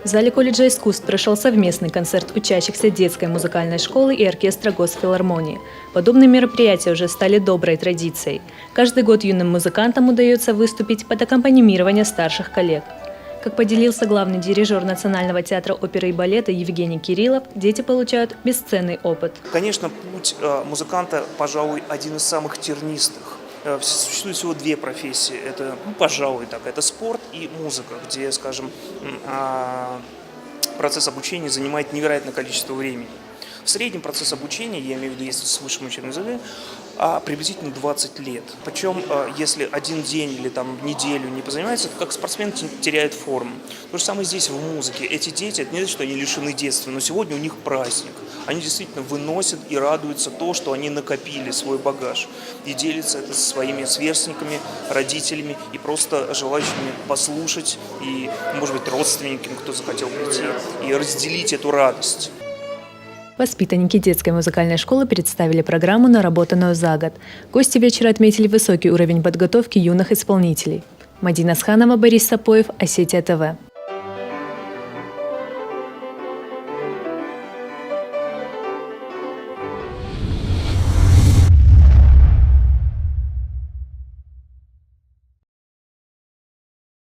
В зале колледжа искусств прошел совместный концерт учащихся детской музыкальной школы и оркестра Госфилармонии. Подобные мероприятия уже стали доброй традицией. Каждый год юным музыкантам удается выступить под аккомпанирование старших коллег. Как поделился главный дирижер Национального театра оперы и балета Евгений Кириллов, дети получают бесценный опыт. Конечно, путь музыканта, пожалуй, один из самых тернистых. Существует всего две профессии. Это, пожалуй, так, это спорт и музыка, где, скажем, процесс обучения занимает невероятное количество времени. В среднем процесс обучения, я имею в виду, если с высшим учебным заведением, приблизительно 20 лет. Причем, если один день или там неделю не позанимается, то как спортсмен теряет форму. То же самое здесь в музыке. Эти дети, это не значит, что они лишены детства, но сегодня у них праздник. Они действительно выносят и радуются то, что они накопили, свой багаж. И делятся это со своими сверстниками, родителями и просто желающими послушать, и, может быть, родственниками, кто захотел прийти, и разделить эту радость. Воспитанники детской музыкальной школы представили программу, наработанную за год. Гости вечера отметили высокий уровень подготовки юных исполнителей. Мадина Асханова, Борис Сапоев, Осетия ТВ.